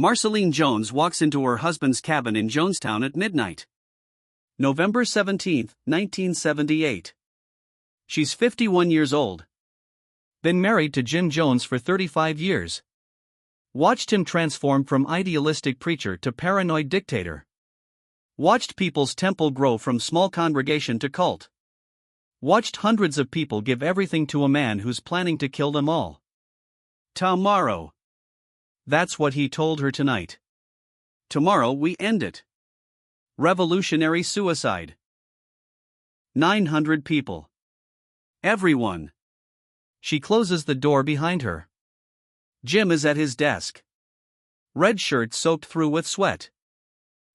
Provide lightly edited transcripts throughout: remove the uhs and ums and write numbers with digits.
Marceline Jones walks into her husband's cabin in Jonestown at midnight. November 17, 1978. She's 51 years old. Been married to Jim Jones for 35 years. Watched him transform from idealistic preacher to paranoid dictator. Watched People's Temple grow from small congregation to cult. Watched hundreds of people give everything to a man who's planning to kill them all. Tomorrow. That's what he told her tonight. Tomorrow we end it. Revolutionary suicide. 900 people. Everyone. She closes the door behind her. Jim is at his desk. Red shirt soaked through with sweat.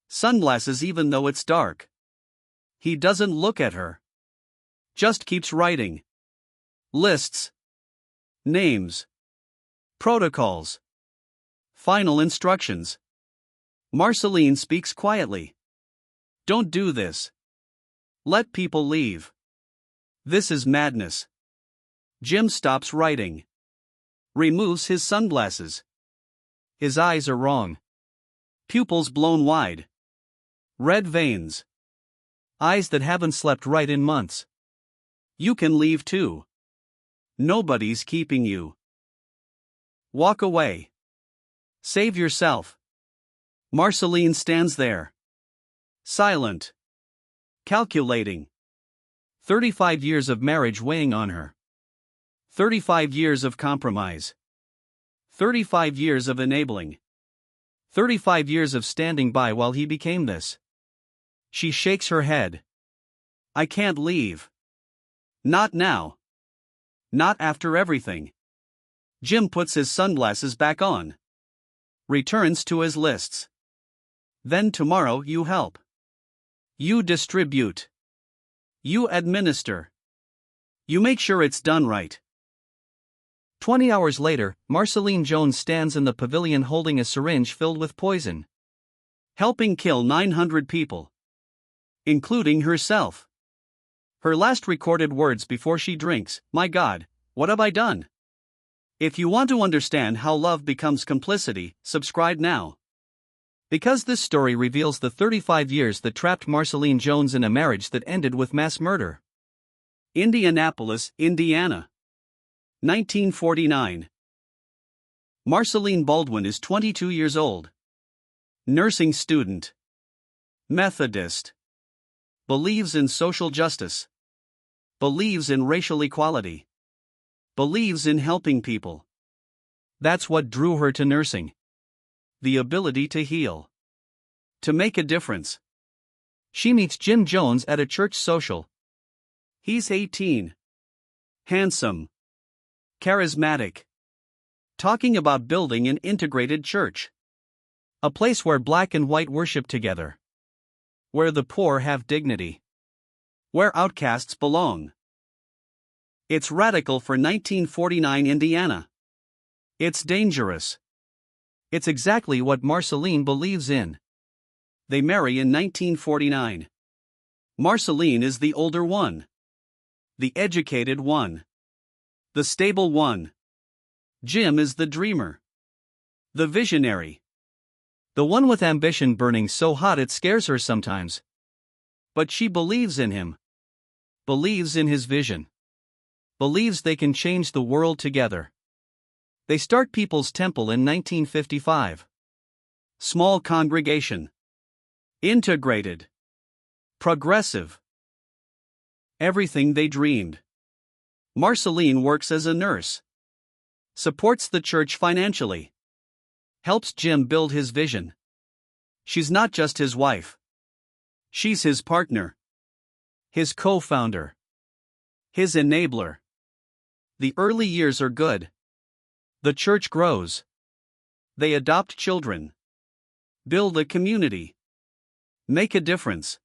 Sunglasses even though it's dark. He doesn't look at her. Just keeps writing. Lists. Names. Protocols. Final instructions. Marceline speaks quietly. Don't do this. Let people leave. This is madness. Jim stops writing. Removes his sunglasses. His eyes are wrong. Pupils blown wide. Red veins. Eyes that haven't slept right in months. You can leave too. Nobody's keeping you. Walk away. Save yourself. Marceline stands there. Silent. Calculating. 35 years of marriage weighing on her. 35 years of compromise. 35 years of enabling. 35 years of standing by while he became this. She shakes her head. I can't leave. Not now. Not after everything. Jim puts his sunglasses back on. Returns to his lists. Then tomorrow you help. You distribute. You administer. You make sure it's done right. 20 hours later, Marceline Jones stands in the pavilion holding a syringe filled with poison. Helping kill 900 people. Including herself. Her last recorded words before she drinks, "My God, what have I done?" If you want to understand how love becomes complicity, subscribe now. Because this story reveals the 35 years that trapped Marceline Jones in a marriage that ended with mass murder. Indianapolis, Indiana. 1949. Marceline Baldwin is 22 years old. Nursing student. Methodist. Believes in social justice. Believes in racial equality. Believes in helping people. That's what drew her to nursing. The ability to heal. To make a difference. She meets Jim Jones at a church social. He's 18. Handsome. Charismatic. Talking about building an integrated church. A place where black and white worship together. Where the poor have dignity. Where outcasts belong. It's radical for 1949 Indiana. It's dangerous. It's exactly what Marceline believes in. They marry in 1949. Marceline is the older one. The educated one. The stable one. Jim is the dreamer. The visionary. The one with ambition burning so hot it scares her sometimes. But she believes in him. Believes in his vision. Believes they can change the world together. They start People's Temple in 1955. Small congregation. Integrated. Progressive. Everything they dreamed. Marceline works as a nurse. Supports the church financially. Helps Jim build his vision. She's not just his wife. She's his partner. His co-founder. His enabler. The early years are good. The church grows. They adopt children. Build a community. Make a difference.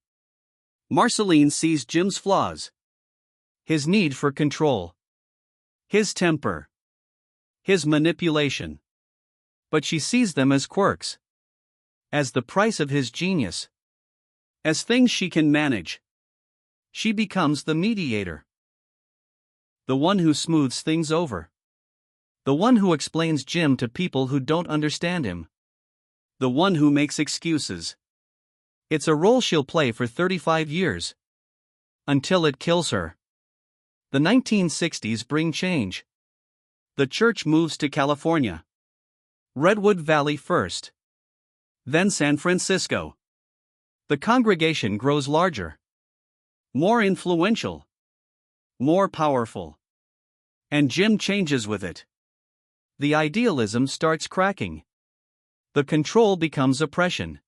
Marceline sees Jim's flaws. His need for control. His temper. His manipulation. But she sees them as quirks. As the price of his genius. As things she can manage. She becomes the mediator. The one who smooths things over. The one who explains Jim to people who don't understand him. The one who makes excuses. It's a role she'll play for 35 years. Until it kills her. The 1960s bring change. The church moves to California. Redwood Valley first. Then San Francisco. The congregation grows larger. More influential. More powerful. And Jim changes with it. The idealism starts cracking. The control becomes oppression.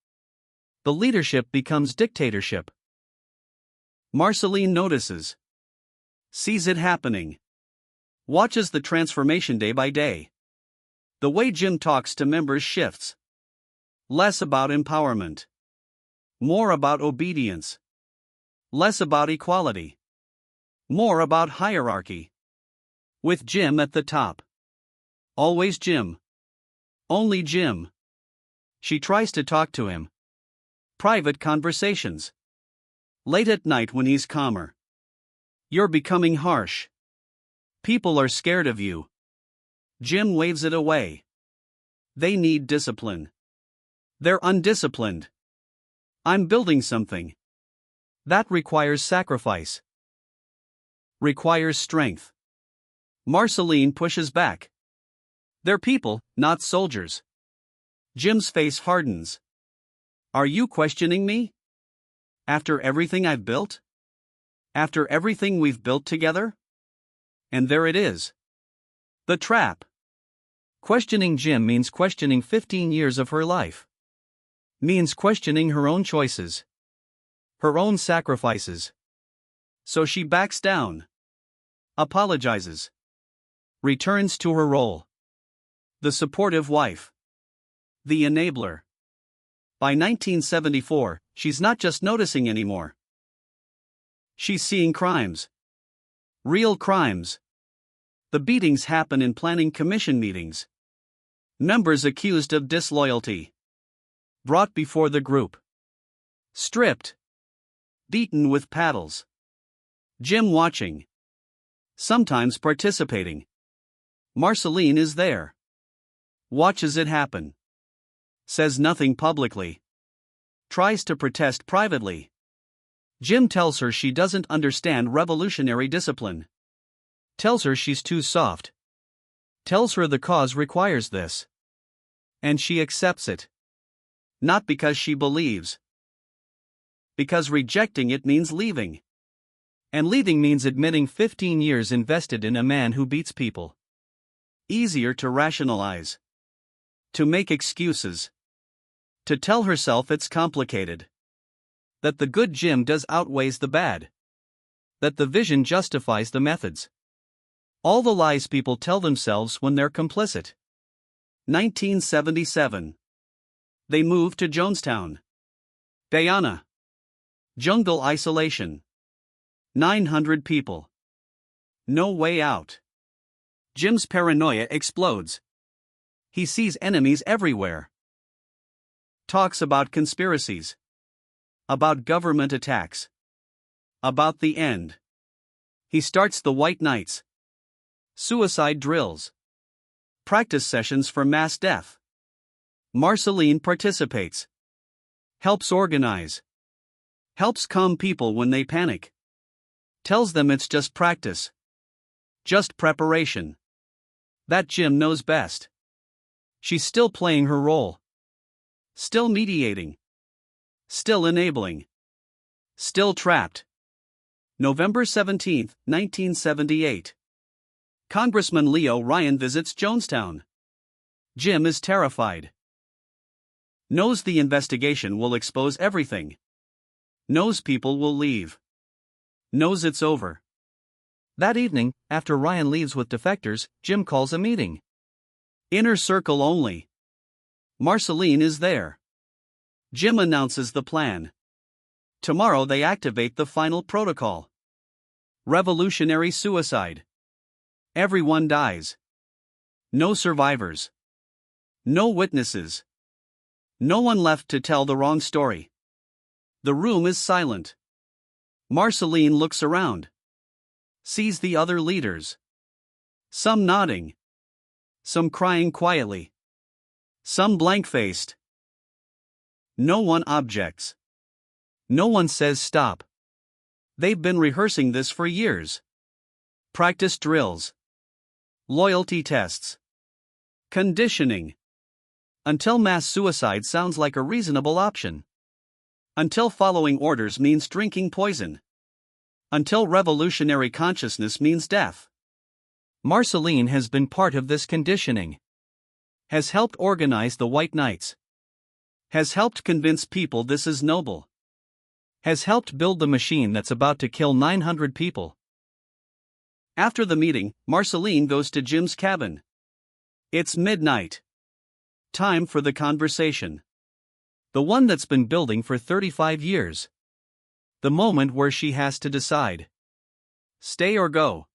The leadership becomes dictatorship. Marceline notices. Sees it happening. Watches the transformation day by day. The way Jim talks to members shifts. Less about empowerment. More about obedience. Less about equality. More about hierarchy. With Jim at the top. Always Jim. Only Jim. She tries to talk to him. Private conversations. Late at night when he's calmer. You're becoming harsh. People are scared of you. Jim waves it away. They need discipline. They're undisciplined. I'm building something. That requires sacrifice. Requires strength. Marceline pushes back. They're people, not soldiers. Jim's face hardens. Are you questioning me? After everything I've built? After everything we've built together? And there it is. The trap. Questioning Jim means questioning 15 years of her life. Means questioning her own choices. Her own sacrifices. So she backs down. Apologizes. Returns to her role. The supportive wife. The enabler. By 1974, she's not just noticing anymore. She's seeing crimes. Real crimes. The beatings happen in planning commission meetings. Members accused of disloyalty. Brought before the group. Stripped. Beaten with paddles. Jim watching. Sometimes participating. Marceline is there. Watches it happen. Says nothing publicly. Tries to protest privately. Jim tells her she doesn't understand revolutionary discipline. Tells her she's too soft. Tells her the cause requires this. And she accepts it. Not because she believes. Because rejecting it means leaving. And leaving means admitting 15 years invested in a man who beats people. Easier to rationalize. To make excuses. To tell herself it's complicated. That the good Jim does outweighs the bad. That the vision justifies the methods. All the lies people tell themselves when they're complicit. 1977. They move to Jonestown. Guyana. Jungle isolation. 900 people. No way out. Jim's paranoia explodes. He sees enemies everywhere. Talks about conspiracies. About government attacks. About the end. He starts the White Nights. Suicide drills. Practice sessions for mass death. Marceline participates. Helps organize. Helps calm people when they panic. Tells them it's just practice. Just preparation. That Jim knows best. She's still playing her role. Still mediating. Still enabling. Still trapped. November 17, 1978. Congressman Leo Ryan visits Jonestown. Jim is terrified. Knows the investigation will expose everything. Knows people will leave. Knows it's over. That evening, after Ryan leaves with defectors, Jim calls a meeting. Inner circle only. Marceline is there. Jim announces the plan. Tomorrow they activate the final protocol. Revolutionary suicide. Everyone dies. No survivors. No witnesses. No one left to tell the wrong story. The room is silent. Marceline looks around. Sees the other leaders. Some nodding. Some crying quietly. Some blank-faced. No one objects. No one says stop. They've been rehearsing this for years. Practice drills. Loyalty tests. Conditioning. Until mass suicide sounds like a reasonable option. Until following orders means drinking poison. Until revolutionary consciousness means death. Marceline has been part of this conditioning. Has helped organize the White Knights. Has helped convince people this is noble. Has helped build the machine that's about to kill 900 people. After the meeting, Marceline goes to Jim's cabin. It's midnight. Time for the conversation. The one that's been building for 35 years. The moment where she has to decide. Stay or go.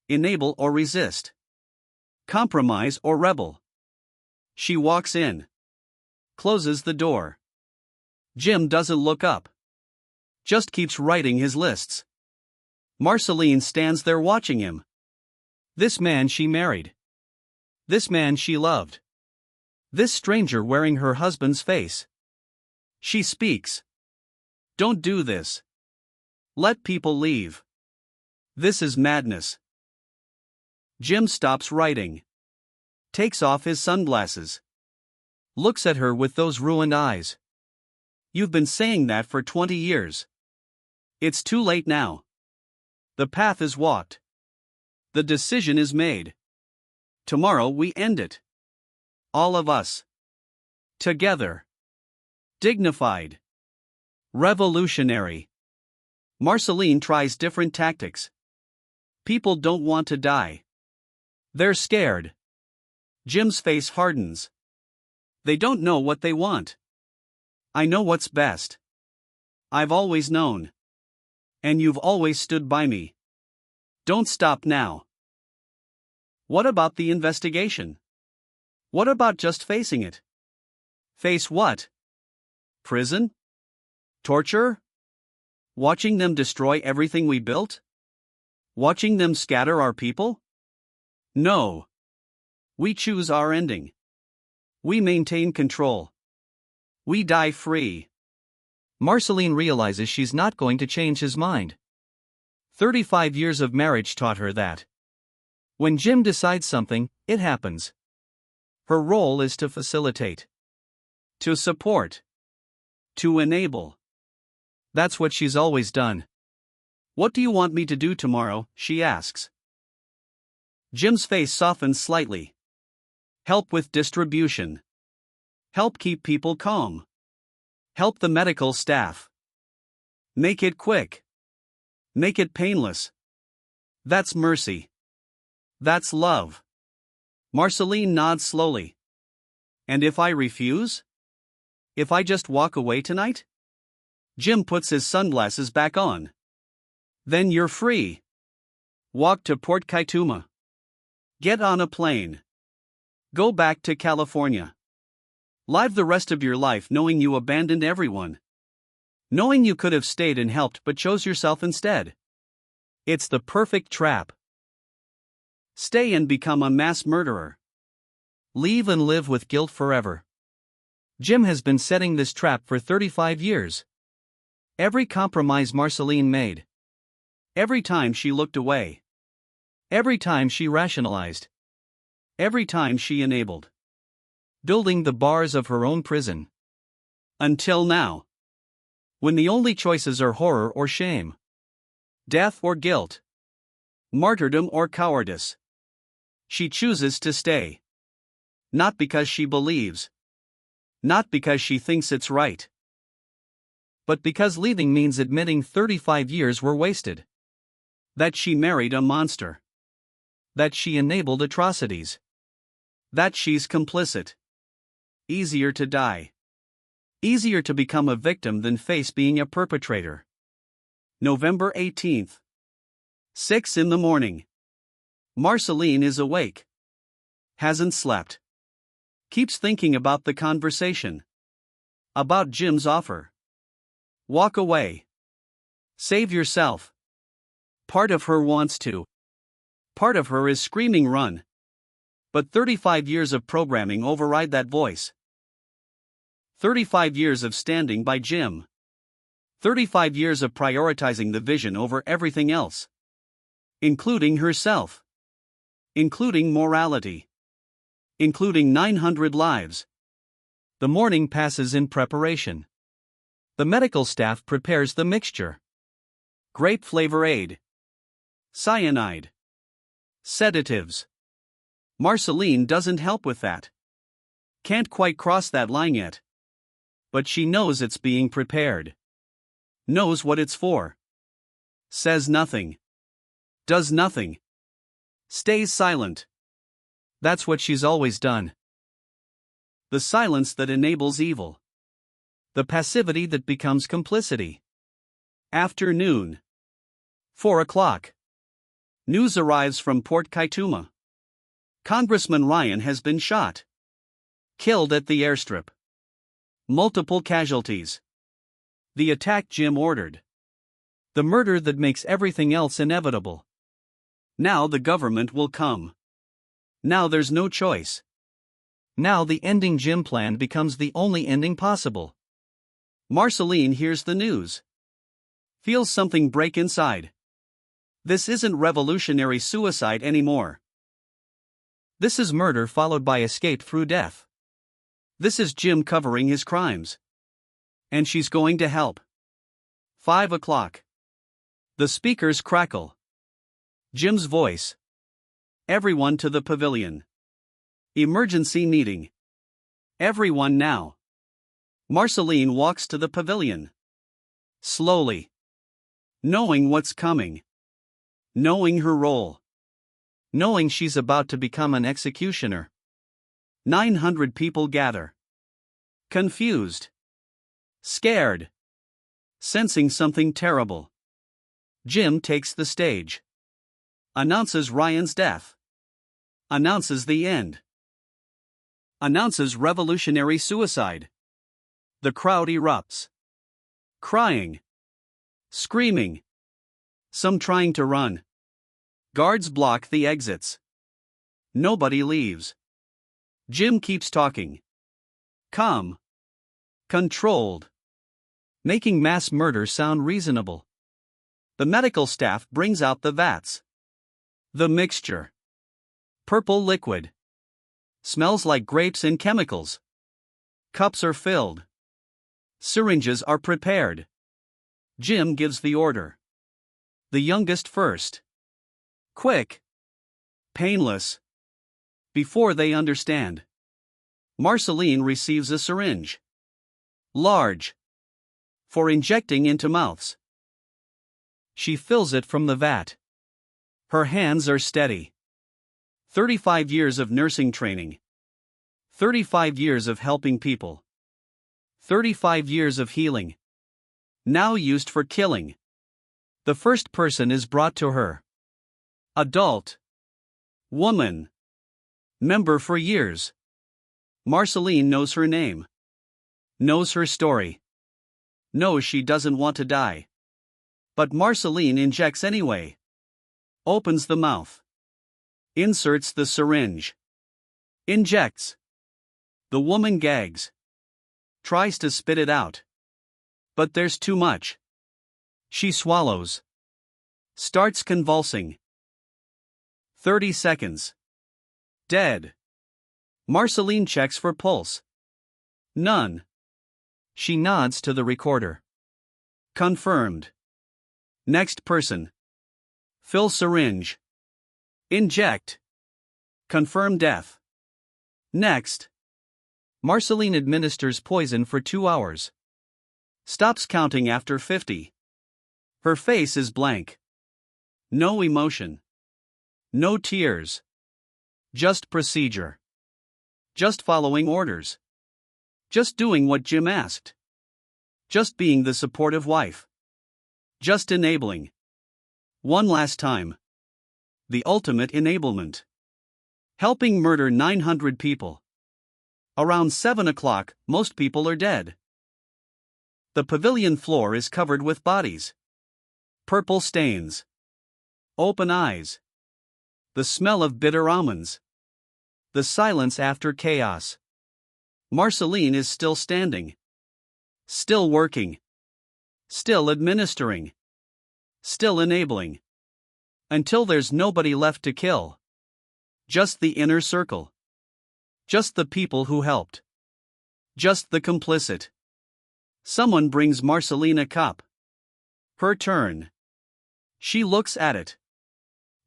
Enable or resist. Compromise or rebel. She walks in. Closes the door. Jim doesn't look up. Just keeps writing his lists. Marceline stands there watching him. This man she married. This man she loved. This stranger wearing her husband's face. She speaks. Don't do this. Let people leave. This is madness. Jim stops writing. Takes off his sunglasses. Looks at her with those ruined eyes. You've been saying that for 20 years. It's too late now. The path is walked. The decision is made. Tomorrow we end it. All of us. Together. Dignified. Revolutionary. Marceline tries different tactics. People don't want to die. They're scared. Jim's face hardens. They don't know what they want. I know what's best. I've always known. And you've always stood by me. Don't stop now. What about the investigation? What about just facing it? Face what? Prison? Torture? Watching them destroy everything we built? Watching them scatter our people? No. We choose our ending. We maintain control. We die free. Marceline realizes she's not going to change his mind. 35 years of marriage taught her that. When Jim decides something, it happens. Her role is to facilitate. To support. To enable. That's what she's always done. What do you want me to do tomorrow? She asks. Jim's face softens slightly. Help with distribution. Help keep people calm. Help the medical staff. Make it quick. Make it painless. That's mercy. That's love. Marceline nods slowly. And if I refuse? If I just walk away tonight? Jim puts his sunglasses back on. Then you're free. Walk to Port Kaituma. Get on a plane. Go back to California. Live the rest of your life knowing you abandoned everyone. Knowing you could have stayed and helped but chose yourself instead. It's the perfect trap. Stay and become a mass murderer. Leave and live with guilt forever. Jim has been setting this trap for 35 years. Every compromise Marceline made. Every time she looked away. Every time she rationalized. Every time she enabled. Building the bars of her own prison. Until now. When the only choices are horror or shame. Death or guilt. Martyrdom or cowardice. She chooses to stay. Not because she believes. Not because she thinks it's right. But because leaving means admitting 35 years were wasted. That she married a monster. That she enabled atrocities. That she's complicit. Easier to die. Easier to become a victim than face being a perpetrator. November 18th. 6 in the morning. Marceline is awake. Hasn't slept. Keeps thinking about the conversation. About Jim's offer. Walk away. Save yourself. Part of her wants to. Part of her is screaming run. But 35 years of programming override that voice. 35 years of standing by Jim. 35 years of prioritizing the vision over everything else. Including herself. Including morality. Including 900 lives. The morning passes in preparation. The medical staff prepares the mixture. Grape flavor aid. Cyanide. Sedatives. Marceline doesn't help with that. Can't quite cross that line yet. But she knows it's being prepared. Knows what it's for. Says nothing. Does nothing. Stays silent. That's what she's always done. The silence that enables evil. The passivity that becomes complicity. Afternoon. 4 o'clock. News arrives from Port Kaituma. Congressman Ryan has been shot. Killed at the airstrip. Multiple casualties. The attack Jim ordered. The murder that makes everything else inevitable. Now the government will come. Now there's no choice. Now the ending Jim plan becomes the only ending possible. Marceline hears the news. Feels something break inside. This isn't revolutionary suicide anymore. This is murder followed by escape through death. This is Jim covering his crimes. And she's going to help. 5 o'clock. The speakers crackle. Jim's voice. Everyone to the pavilion. Emergency meeting. Everyone now. Marceline walks to the pavilion. Slowly. Knowing what's coming. Knowing her role. Knowing she's about to become an executioner. 900 people gather. Confused. Scared. Sensing something terrible. Jim takes the stage. Announces Ryan's death. Announces the end. Announces revolutionary suicide. The crowd erupts. Crying. Screaming. Some trying to run. Guards block the exits. Nobody leaves. Jim keeps talking. Calm. Controlled. Making mass murder sound reasonable. The medical staff brings out the vats. The mixture. Purple liquid. Smells like grapes and chemicals. Cups are filled. Syringes are prepared. Jim gives the order. The youngest first. Quick. Painless. Before they understand. Marceline receives a syringe. Large. For injecting into mouths. She fills it from the vat. Her hands are steady. 35 years of nursing training. 35 years of helping people. 35 years of healing. Now used for killing. The first person is brought to her. Adult. Woman. Member for years. Marceline knows her name. Knows her story. Knows she doesn't want to die. But Marceline injects anyway. Opens the mouth. Inserts the syringe. Injects. The woman gags. Tries to spit it out. But there's too much. She swallows. Starts convulsing. 30 seconds. Dead. Marceline checks for pulse. None. She nods to the recorder. Confirmed. Next person. Fill syringe. Inject. Confirm death. Next. Marceline administers poison for 2 hours. Stops counting after 50. Her face is blank. No emotion. No tears. Just procedure. Just following orders. Just doing what Jim asked. Just being the supportive wife. Just enabling. One last time. The ultimate enablement. Helping murder 900 people. Around 7 o'clock, most people are dead. The pavilion floor is covered with bodies. Purple stains. Open eyes. The smell of bitter almonds. The silence after chaos. Marceline is still standing. Still working. Still administering. Still enabling. Until there's nobody left to kill. Just the inner circle. Just the people who helped. Just the complicit. Someone brings Marceline a cup. Her turn. She looks at it.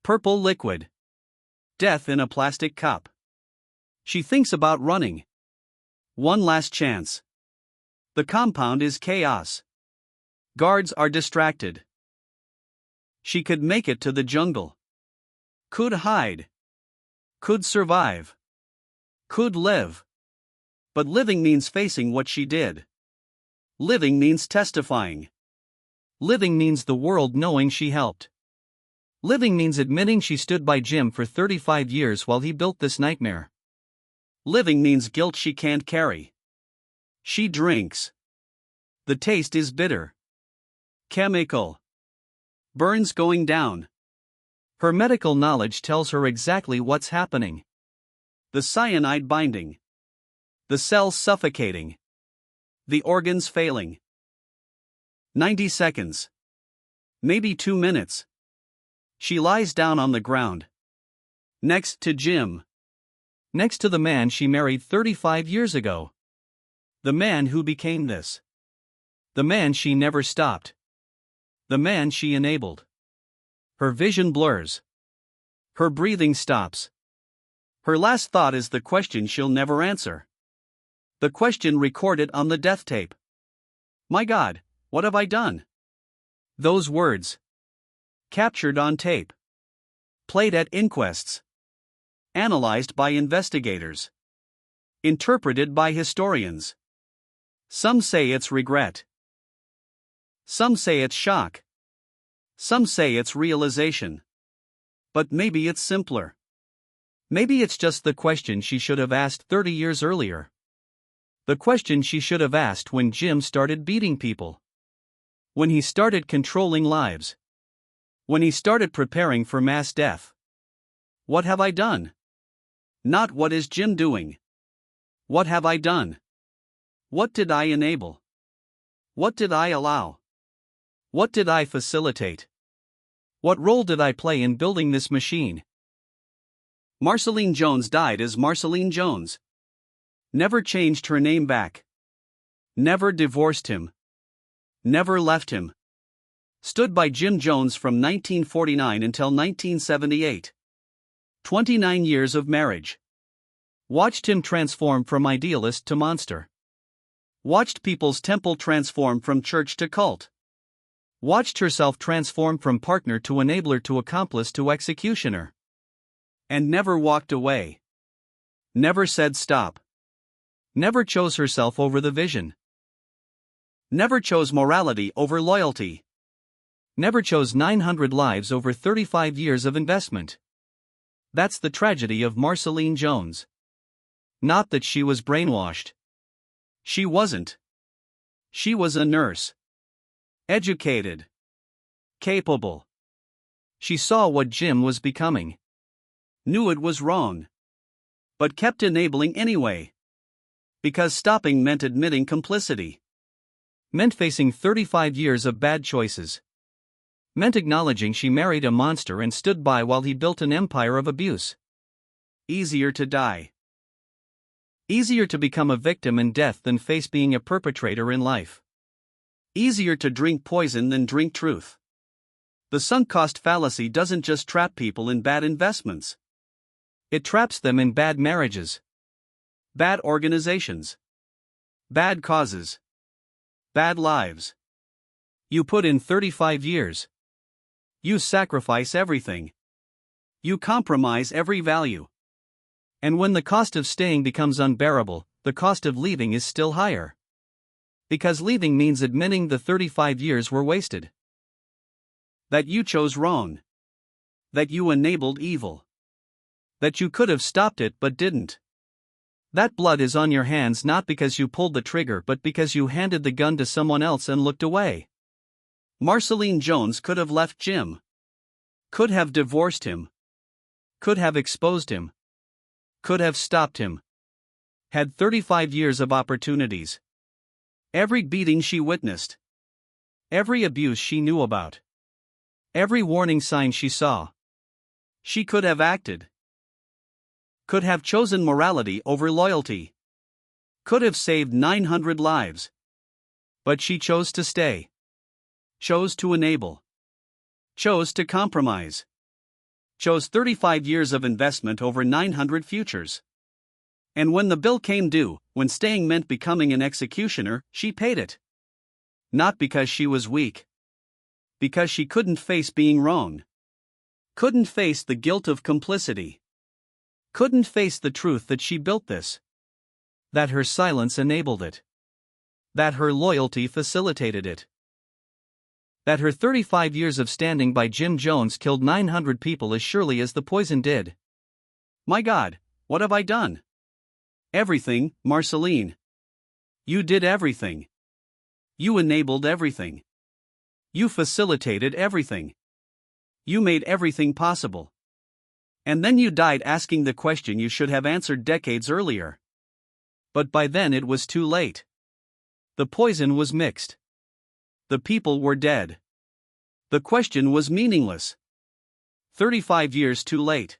Purple liquid. Death in a plastic cup. She thinks about running. One last chance. The compound is chaos. Guards are distracted. She could make it to the jungle. Could hide. Could survive. Could live. But living means facing what she did. Living means testifying. Living means the world knowing she helped. Living means admitting she stood by Jim for 35 years while he built this nightmare. Living means guilt she can't carry. She drinks. The taste is bitter. Chemical. Burns going down. Her medical knowledge tells her exactly what's happening. The cyanide binding. The cells suffocating. The organs failing. 90 seconds. Maybe 2 minutes. She lies down on the ground. Next to Jim. Next to the man she married 35 years ago. The man who became this. The man she never stopped. The man she enabled. Her vision blurs. Her breathing stops. Her last thought is the question she'll never answer. The question recorded on the death tape. My God, what have I done? Those words. Captured on tape. Played at inquests. Analyzed by investigators. Interpreted by historians. Some say it's regret. Some say it's shock. Some say it's realization. But maybe it's simpler. Maybe it's just the question she should have asked 30 years earlier. The question she should have asked when Jim started beating people. When he started controlling lives. When he started preparing for mass death. What have I done? Not what is Jim doing. What have I done? What did I enable? What did I allow? What did I facilitate? What role did I play in building this machine? Marceline Jones died as Marceline Jones. Never changed her name back. Never divorced him. Never left him. Stood by Jim Jones from 1949 until 1978. 29 years of marriage. Watched him transform from idealist to monster. Watched People's Temple transform from church to cult. Watched herself transform from partner to enabler to accomplice to executioner. And never walked away. Never said stop. Never chose herself over the vision. Never chose morality over loyalty. Never chose 900 lives over 35 years of investment. That's the tragedy of Marceline Jones. Not that she was brainwashed. She wasn't. She was a nurse. Educated. Capable. She saw what Jim was becoming. Knew it was wrong. But kept enabling anyway. Because stopping meant admitting complicity. Meant facing 35 years of bad choices. Meant acknowledging she married a monster and stood by while he built an empire of abuse. Easier to die. Easier to become a victim in death than face being a perpetrator in life. Easier to drink poison than drink truth. The sunk cost fallacy doesn't just trap people in bad investments. It traps them in bad marriages. Bad organizations. Bad causes. Bad lives. You put in 35 years. You sacrifice everything. You compromise every value. And when the cost of staying becomes unbearable, the cost of leaving is still higher. Because leaving means admitting the 35 years were wasted. That you chose wrong. That you enabled evil. That you could have stopped it but didn't. That blood is on your hands not because you pulled the trigger but because you handed the gun to someone else and looked away. Marceline Jones could have left Jim. Could have divorced him. Could have exposed him. Could have stopped him. Had 35 years of opportunities. Every beating she witnessed. Every abuse she knew about. Every warning sign she saw. She could have acted. Could have chosen morality over loyalty. Could have saved 900 lives. But she chose to stay. Chose to enable. Chose to compromise. Chose 35 years of investment over 900 futures. And when the bill came due, when staying meant becoming an executioner, she paid it. Not because she was weak. Because she couldn't face being wrong. Couldn't face the guilt of complicity. Couldn't face the truth that she built this. That her silence enabled it. That her loyalty facilitated it. That her 35 years of standing by Jim Jones killed 900 people as surely as the poison did. My God, what have I done? Everything, Marceline. You did everything. You enabled everything. You facilitated everything. You made everything possible. And then you died asking the question you should have answered decades earlier. But by then it was too late. The poison was mixed. The people were dead. The question was meaningless. 35 years too late.